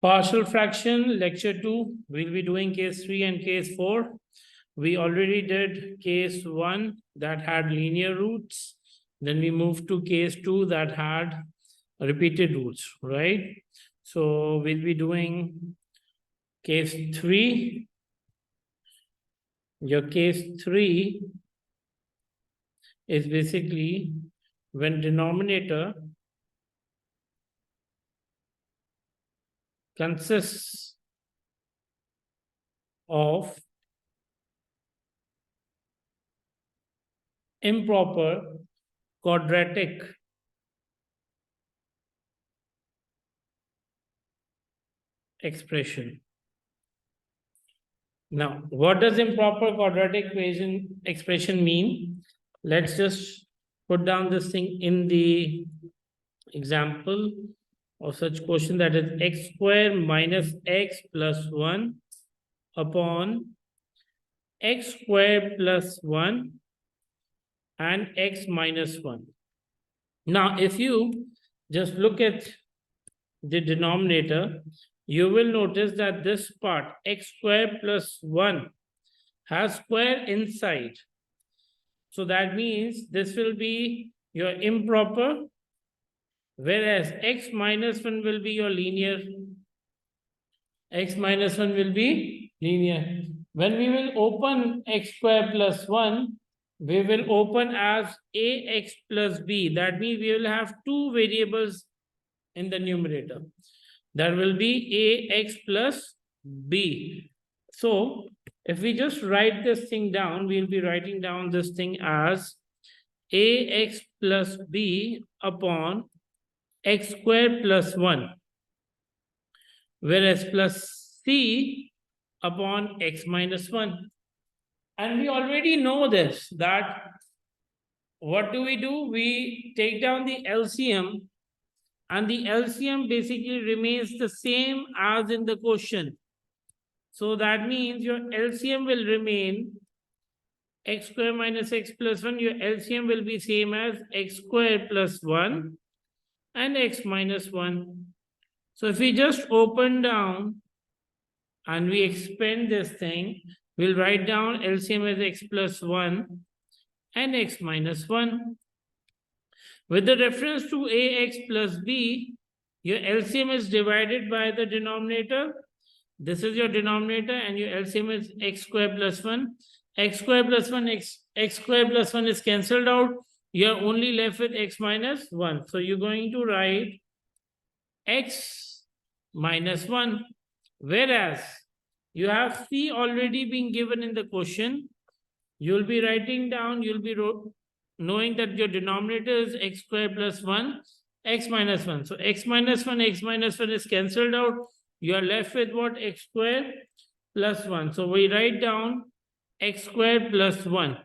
Partial fraction, lecture 2. We'll be doing case 3 and case 4. We already did case 1 that had linear roots. Then we moved to case 2 that had repeated roots, right? So we'll be doing case 3. Your case 3 is basically when denominator consists of improper quadratic expression. Now, what does improper quadratic expression mean? Let's just put down this thing in the example of such question, that is x square minus x plus 1 upon x square plus 1 and x minus 1. Now, if you just look at the denominator, you will notice that this part, x square plus 1, has square inside. So that means this will be your improper, whereas x minus 1 will be your linear. X minus 1 will be linear. When we will open x square plus 1, we will open as ax plus b. That means we will have two variables in the numerator. That will be ax plus b. So if we just write this thing down, we'll be writing down this thing as ax plus b upon x square plus 1, whereas plus c upon x minus 1. And we already know this, that what do? We take down the LCM, and the LCM basically remains the same as in the question. So that means your LCM will remain x square minus x plus 1. Your LCM will be same as x square plus 1 and x minus 1. So if we just open down and we expand this thing, we'll write down LCM as x plus 1 and x minus 1. With the reference to ax plus b, your LCM is divided by the denominator. This is your denominator, and your LCM is x square plus 1. X square plus 1, x square plus 1 is cancelled out. You're only left with x minus 1. So you're going to write x minus 1. Whereas you have c already been given in the question, you'll be writing down, you'll be knowing that your denominator is x square plus 1, x minus 1. So x minus 1 is cancelled out. You are left with what? X square plus 1. So we write down x square plus 1.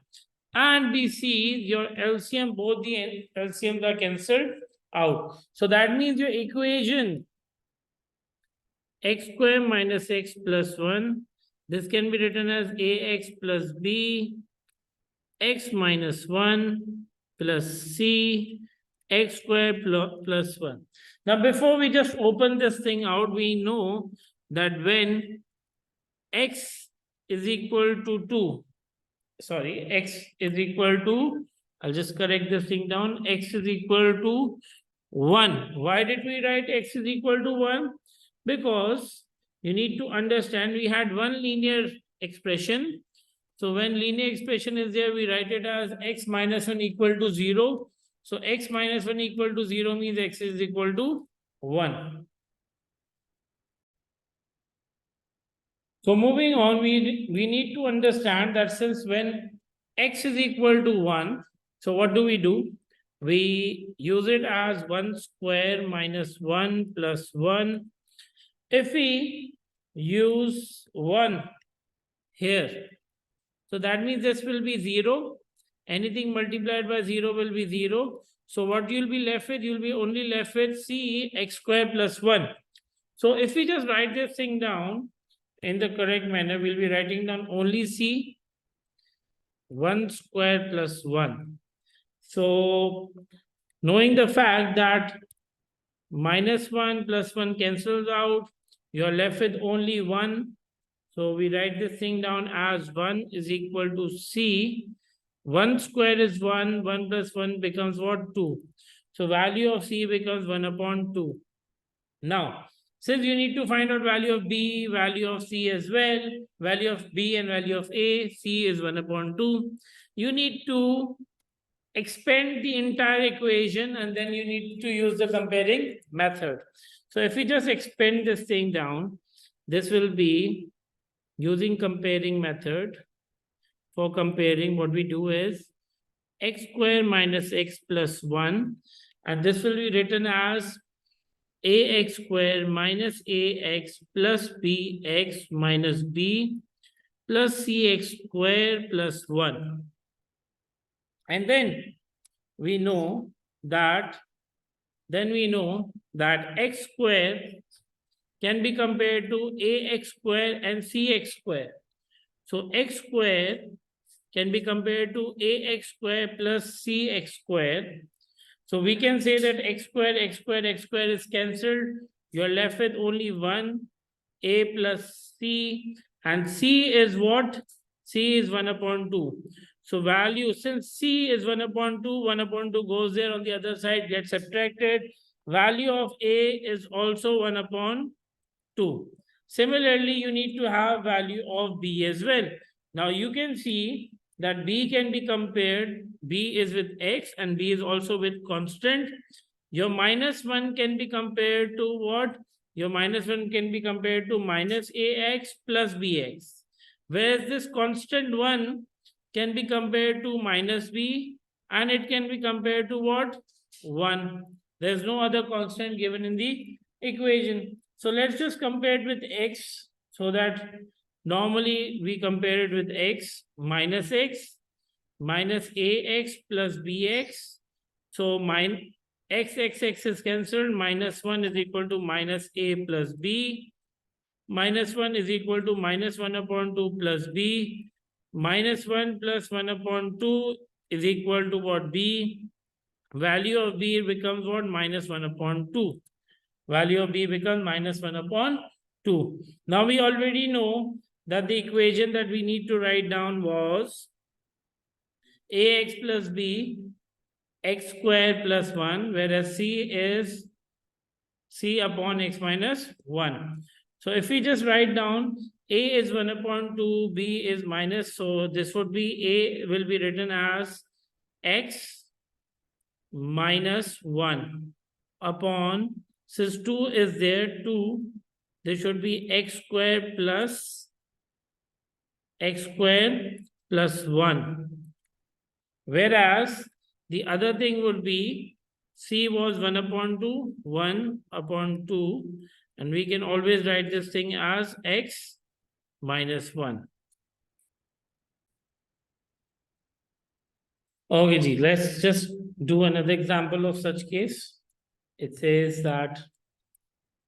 And we see your LCM, both the LCMs are cancelled out. So that means your equation x square minus x plus 1, this can be written as ax plus b, x minus 1 plus c, x square plus 1. Now, before we just open this thing out, we know that when x is equal to 2, x is equal to, I'll just correct this thing down, x is equal to 1. Why did we write x is equal to 1? Because you need to understand we had one linear expression. So when linear expression is there, we write it as x minus 1 equal to 0. So x minus 1 equal to 0 means x is equal to 1. So moving on, we need to understand that since when x is equal to 1, so what do? We use it as 1 square minus 1 plus 1. If we use 1 here, so that means this will be 0. Anything multiplied by 0 will be 0. So what you'll be left with? You'll be only left with c x square plus 1. So if we just write this thing down in the correct manner, we'll be writing down only c 1 square plus 1. So knowing the fact that minus 1 plus 1 cancels out, you're left with only 1. So we write this thing down as 1 is equal to C. 1 square is 1, 1 plus 1 becomes what? 2. So value of C becomes 1 upon 2. Now, since you need to find out value of B, value of C as well, value of B and value of A, C is 1 upon 2. You need to expand the entire equation and then you need to use the comparing method. So if we just expand this thing down, this will be using comparing method. For comparing, what we do is x square minus x plus 1, and this will be written as ax square minus ax plus bx minus b plus cx square plus 1. And then we know that x square can be compared to ax square and cx square. So x square can be compared to ax square plus cx square. So we can say that x square is cancelled. You're left with only 1, a plus c, and c is what? C is 1 upon 2. So value, since c is 1 upon 2, 1 upon 2 goes there on the other side, gets subtracted. Value of a is also 1 upon 2. Similarly, you need to have value of b as well. Now you can see that b can be compared, b is with x and b is also with constant. Your minus 1 can be compared to what? Your minus 1 can be compared to minus ax plus bx. Whereas this constant 1 can be compared to minus b and it can be compared to what? 1. There's no other constant given in the equation. So let's just compare it with x, so that normally we compare it with x minus ax plus bx. So x is cancelled. Minus 1 is equal to minus a plus b. Minus 1 is equal to minus 1 upon 2 plus b. Minus 1 plus 1 upon 2 is equal to what? B. Value of b becomes what? Minus 1 upon 2. Value of b becomes minus 1 upon 2. Now we already know that the equation that we need to write down was ax plus b, x square plus 1, whereas c is c upon x minus 1. So if we just write down a is 1 upon 2, b is minus, so this would be a will be written as x minus 1 upon, since 2 is there, 2, this should be x square plus 1. Whereas the other thing would be c was 1 upon 2, and we can always write this thing as x minus 1. Okay, Ji, let's just do another example of such case. It says that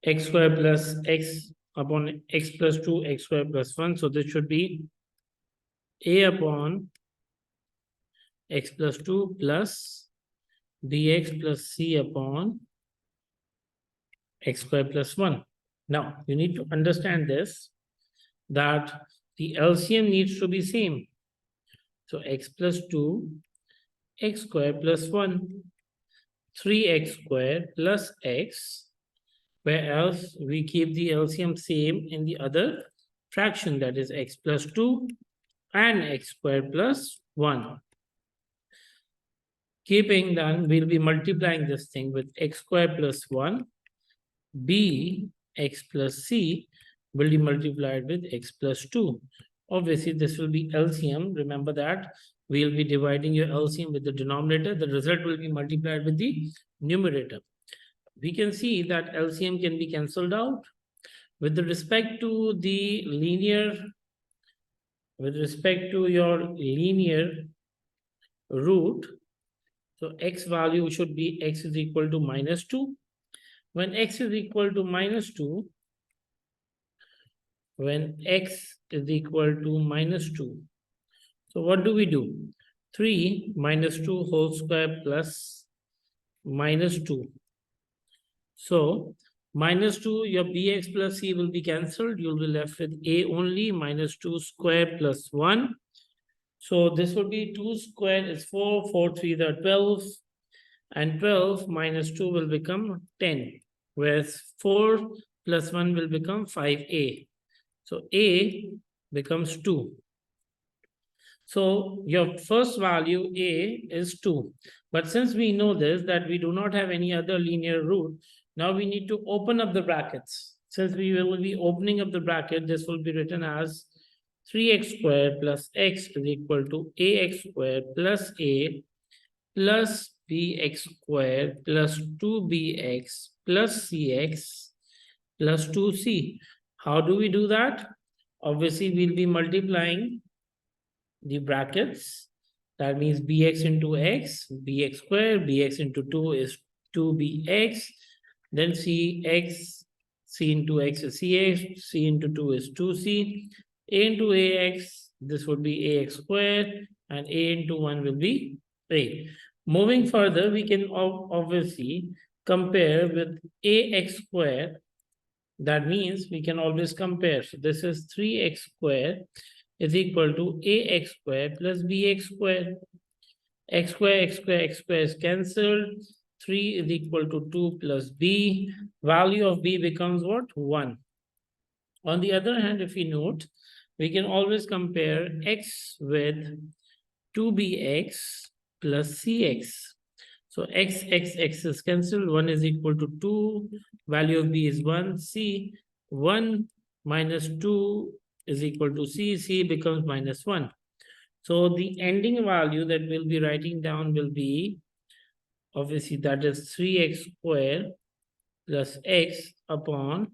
x square plus x upon x plus 2, x square plus 1. So this should be a upon x plus 2 plus bx plus c upon x square plus 1. Now, you need to understand this, that the LCM needs to be same. So x plus 2, x square plus 1, 3x square plus x, where else we keep the LCM same in the other fraction, that is x plus 2 and x square plus 1. Keeping that, we'll be multiplying this thing with x square plus 1, b x plus c will be multiplied with x plus 2. Obviously, this will be LCM. Remember that we'll be dividing your LCM with the denominator. The result will be multiplied with the numerator. We can see that LCM can be cancelled out. With respect to your linear root, so x value should be x is equal to minus 2. When x is equal to minus 2, so what do we do? 3 minus 2 whole square plus minus 2. So minus 2, your bx plus c will be cancelled. You'll be left with a only, minus 2 square plus 1. So this would be 2 square is 4, 4 3 are 12, and 12 minus 2 will become 10, whereas 4 plus 1 will become 5a. So a becomes 2. So your first value a is 2. But since we know this, that we do not have any other linear root, now we need to open up the brackets. Since we will be opening up the bracket, this will be written as 3x squared plus x is equal to ax squared plus a plus bx squared plus 2bx plus cx plus 2c. How do we do that? Obviously, we'll be multiplying the brackets. That means bx into x, bx squared, bx into 2 is 2bx, then cx, c into x is cx, c into 2 is 2c, a into ax, this would be ax squared, and a into 1 will be a. Moving further, we can obviously compare with ax squared. That means we can always compare. So this is 3x squared is equal to ax squared plus bx squared. X square, x square, x square is cancelled. 3 is equal to 2 plus b. Value of b becomes what? 1. On the other hand, if we note, we can always compare x with 2bx plus cx. So x is cancelled. 1 is equal to 2. Value of b is 1. C, 1 minus 2 is equal to c. C becomes minus 1. So the ending value that we'll be writing down will be, obviously, that is 3x squared plus x upon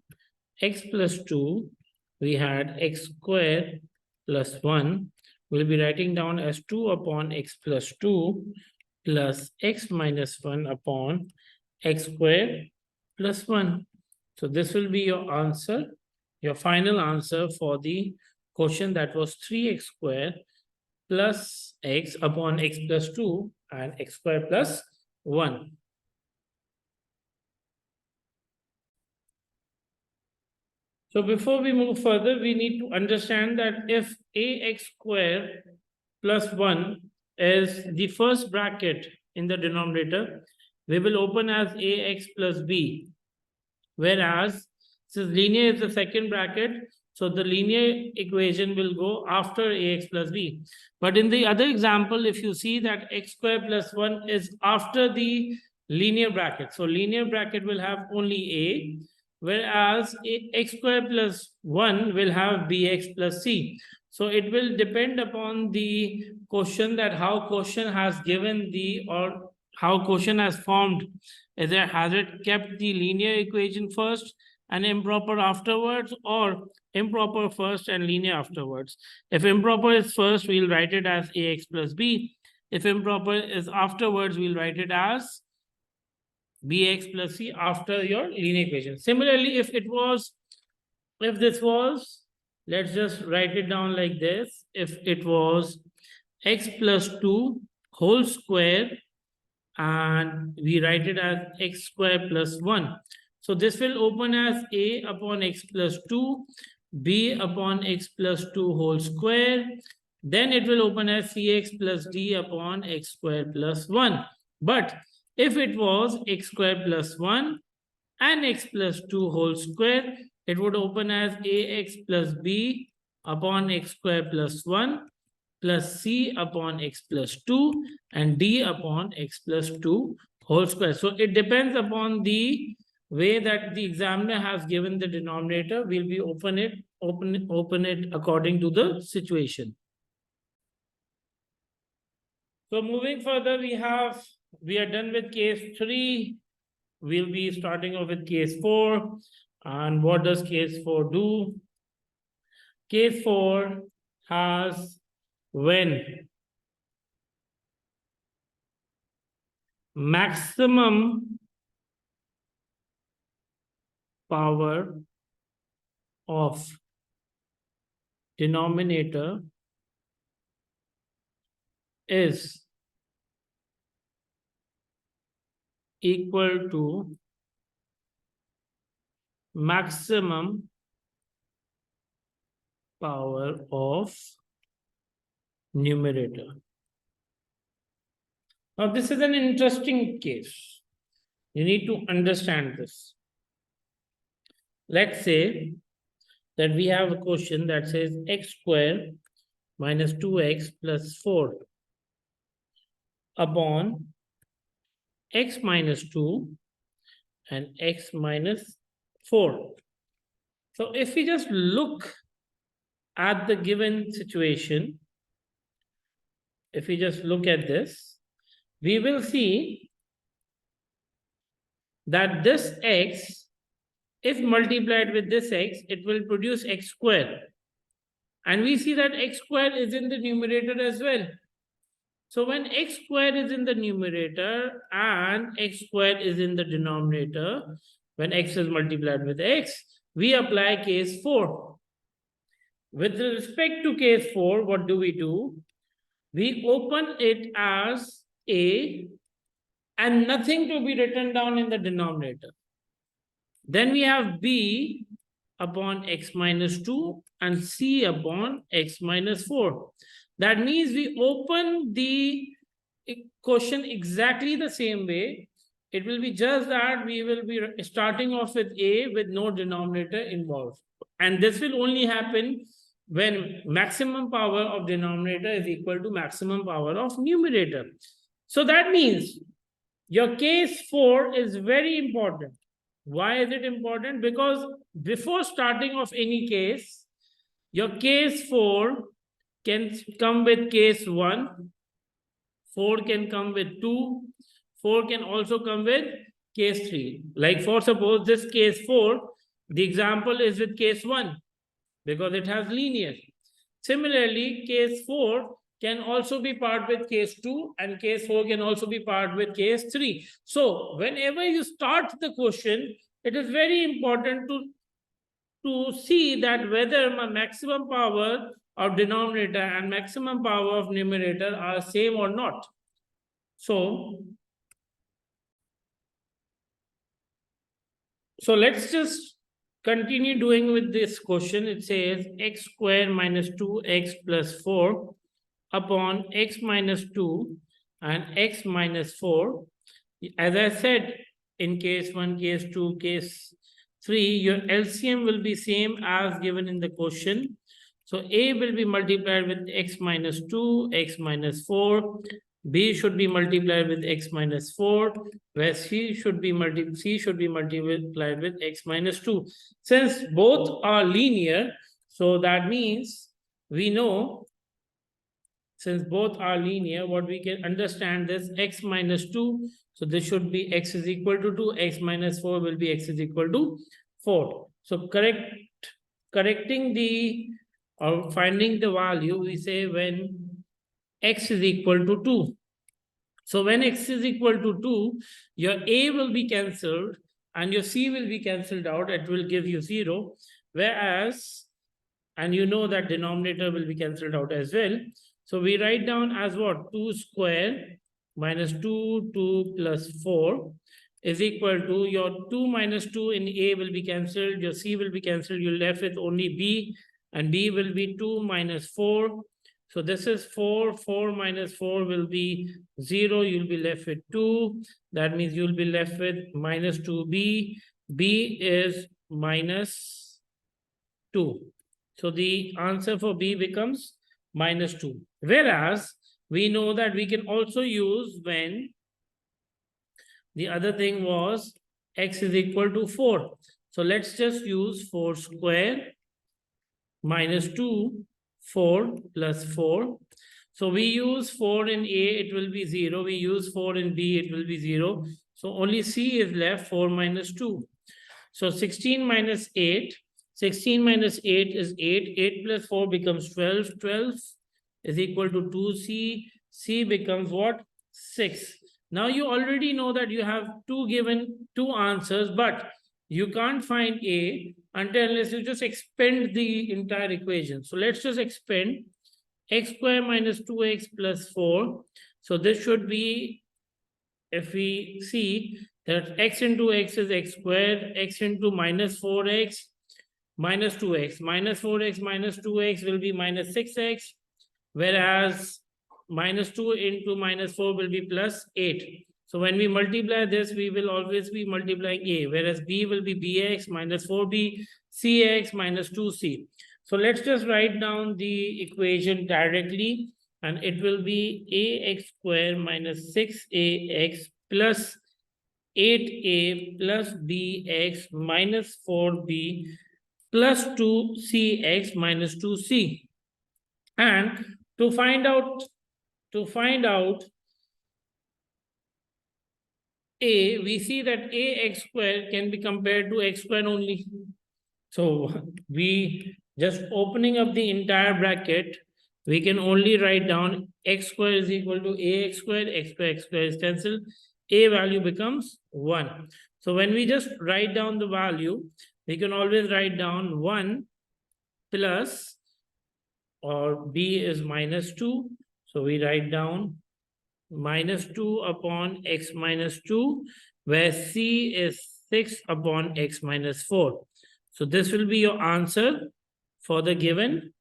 x plus 2. We had x squared plus 1. We'll be writing down as 2 upon x plus 2 plus x minus 1 upon x squared plus 1. So this will be your answer, your final answer for the question that was 3x squared plus x upon x plus 2 and x squared plus 1. So before we move further, we need to understand that if ax squared plus 1 is the first bracket in the denominator, we will open as ax plus b. Whereas, since linear is the second bracket, so the linear equation will go after ax plus b. But in the other example, if you see that x squared plus 1 is after the linear bracket, so linear bracket will have only a, whereas x squared plus 1 will have bx plus c. So it will depend upon the question, that how question has given the, or how question has formed. Either has it kept the linear equation first and improper afterwards, or improper first and linear afterwards. If improper is first, we'll write it as ax plus b. If improper is afterwards, we'll write it as bx plus c after your linear equation. Similarly, if this was, let's just write it down like this. If it was x plus 2 whole square, and we write it as x square plus 1. So this will open as a upon x plus 2, b upon x plus 2 whole square. Then it will open as cx plus d upon x square plus 1. But if it was x square plus 1 and x plus 2 whole square, it would open as ax plus b upon x square plus 1 plus c upon x plus 2 and d upon x plus 2 whole square. So it depends upon the way that the examiner has given the denominator. We'll be open it according to the situation. So moving further, we are done with case 3. We'll be starting off with case 4. And what does case 4 do? Case 4 has when maximum power of denominator is equal to maximum power of numerator. Now, this is an interesting case. You need to understand this. Let's say that we have a question that says x square minus 2x plus 4 upon x minus 2 and x minus 4. So if we just look at the given situation, if we just look at this, we will see that this x, if multiplied with this x, it will produce x square. And we see that x square is in the numerator as well. So when x square is in the numerator and x square is in the denominator, when x is multiplied with x, we apply case 4. With respect to case 4, what do? We open it as a and nothing to be written down in the denominator. Then we have b upon x minus 2 and c upon x minus 4. That means we open the question exactly the same way. It will be just that we will be starting off with a with no denominator involved. And this will only happen when maximum power of denominator is equal to maximum power of numerator. So that means your case 4 is very important. Why is it important? Because before starting of any case, your case 4 can come with case 1, 4 can come with 2, 4 can also come with case 3. Like for suppose this case 4, the example is with case 1 because it has linear. Similarly, case 4 can also be part with case 2 and case 4 can also be part with case 3. So whenever you start the question, it is very important to see that whether my maximum power of denominator and maximum power of numerator are same or not. So let's just continue doing with this question. It says x square minus 2x plus 4 upon x minus 2 and x minus 4. As I said, in case 1, case 2, case 3, your LCM will be same as given in the question. So A will be multiplied with x minus 2, x minus 4. B should be multiplied with x minus 4, where C should be multiplied with x minus 2. Since both are linear, so that means we know, since both are linear, what we can understand is x minus 2. So this should be x is equal to 2, x minus 4 will be x is equal to 4. So correcting the or finding the value, we say when x is equal to 2. So when x is equal to 2, your a will be cancelled and your c will be cancelled out. It will give you 0. Whereas, and you know that denominator will be cancelled out as well. So we write down as what? 2 square minus 2 plus 4 is equal to your 2 minus 2 in a will be cancelled. Your c will be cancelled. You're left with only b. And b will be 2 minus 4. So this is 4. 4 minus 4 will be 0. You'll be left with 2. That means you'll be left with minus 2b. B is minus 2. So the answer for B becomes minus 2. Whereas we know that we can also use when the other thing was x is equal to 4. So let's just use 4 square minus 2, 4 plus 4. So we use 4 in A, it will be 0. We use 4 in B, it will be 0. So only C is left, 4 minus 2. So 16 minus 8. 16 minus 8 is 8. 8 plus 4 becomes 12. 12 is equal to 2C. C becomes what? 6. Now you already know that you have two answers, but you can't find A unless you just expand the entire equation. So let's just expand x square minus 2x plus 4. So this should be, if we see, that x into x is x squared, x into minus 4x minus 2x. Minus 4x minus 2x will be minus 6x, whereas minus 2 into minus 4 will be plus 8. So when we multiply this, we will always be multiplying a, whereas b will be bx minus 4b, cx minus 2c. So let's just write down the equation directly, and it will be ax square minus 6ax plus 8a plus bx minus 4b plus 2cx minus 2c. And to find out a, we see that ax square can be compared to x square only. So we just opening up the entire bracket, we can only write down x square is equal to ax square, x square is cancelled, a value becomes 1. So when we just write down the value, we can always write down 1 plus, or b is minus 2. So we write down minus 2 upon x minus 2, where c is 6 upon x minus 4. So this will be your answer for the given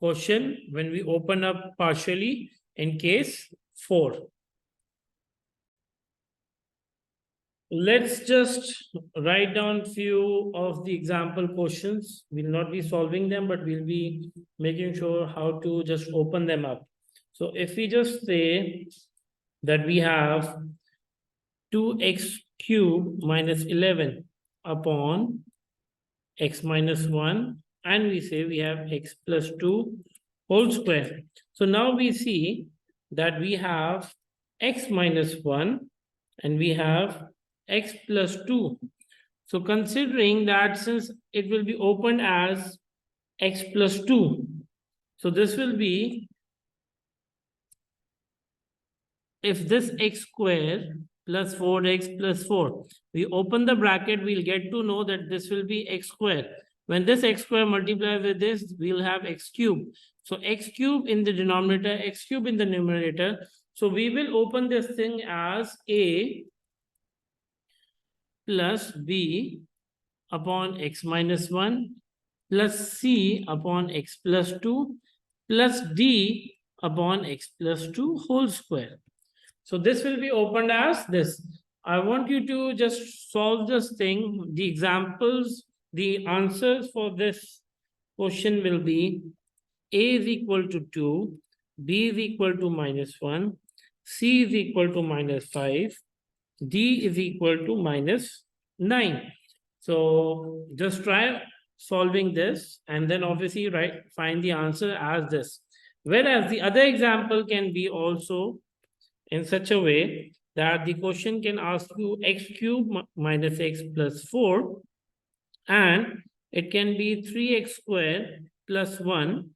question when we open up partially in case 4. Let's just write down few of the example questions. We'll not be solving them, but we'll be making sure how to just open them up. So if we just say that we have 2x cube minus 11 upon x minus 1, and we say we have x plus 2 whole square. So now we see that we have x minus 1 and we have x plus 2. So considering that since it will be opened as x plus 2, so this will be, if this x square plus 4x plus 4, we open the bracket, we'll get to know that this will be x square. When this x square multiplies with this, we'll have x cube. So x cube in the denominator, x cube in the numerator. So we will open this thing as a plus b upon x minus 1 plus c upon x plus 2 plus d upon x plus 2 whole square. So this will be opened as this. I want you to just solve this thing. The examples, the answers for this question will be a is equal to 2, b is equal to minus 1, c is equal to minus 5, d is equal to minus 9. So just try solving this and then obviously find the answer as this. Whereas the other example can be also in such a way that the question can ask you x cube minus x plus 4, and it can be 3x square plus 1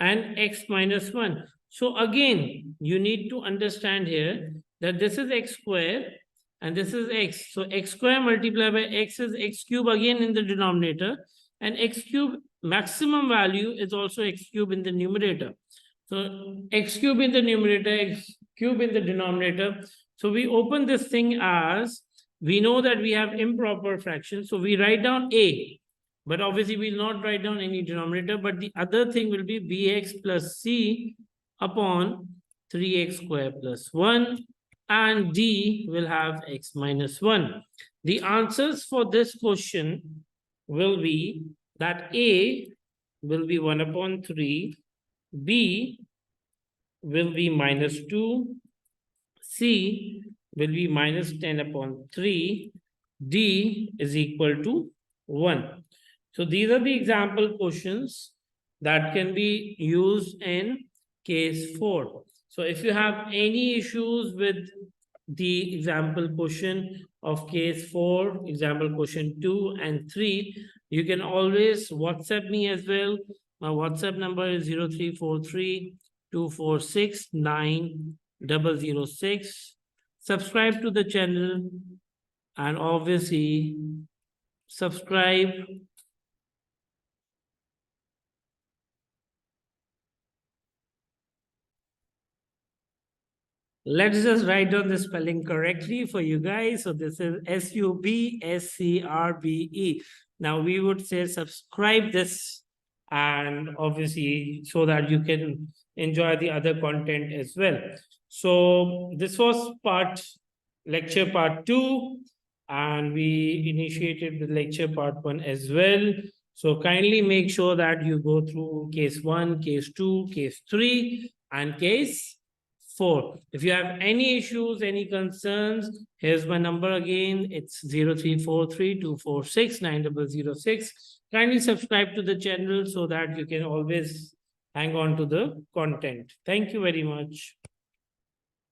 and x minus 1. So again, you need to understand here that this is x square and this is x. So x square multiplied by x is x cube again in the denominator, and x cube maximum value is also x cube in the numerator. So x cube in the numerator, x cube in the denominator. So we open this thing as, we know that we have improper fractions. So we write down a, but obviously we'll not write down any denominator, but the other thing will be bx plus c upon 3x square plus 1, and d will have x minus 1. The answers for this question will be that a will be 1 upon 3, b will be minus 2, c will be minus 10 upon 3, d is equal to 1. So these are the example questions that can be used in case 4. So if you have any issues with the example question of case 4, example question 2 and 3, you can always WhatsApp me as well. My WhatsApp number is 0343 246 9006. Subscribe to the channel and obviously subscribe Let's just write down the spelling correctly for you guys. So this is SUBSCRBE. Now we would say subscribe this, and obviously so that you can enjoy the other content as well. So this was lecture part 2, and we initiated the lecture part 1 as well. So kindly make sure that you go through case 1, case 2, case 3, and case 4. If you have any issues, any concerns, here's my number again. It's 0343-246-9006. Kindly subscribe to the channel so that you can always hang on to the content. Thank you very much.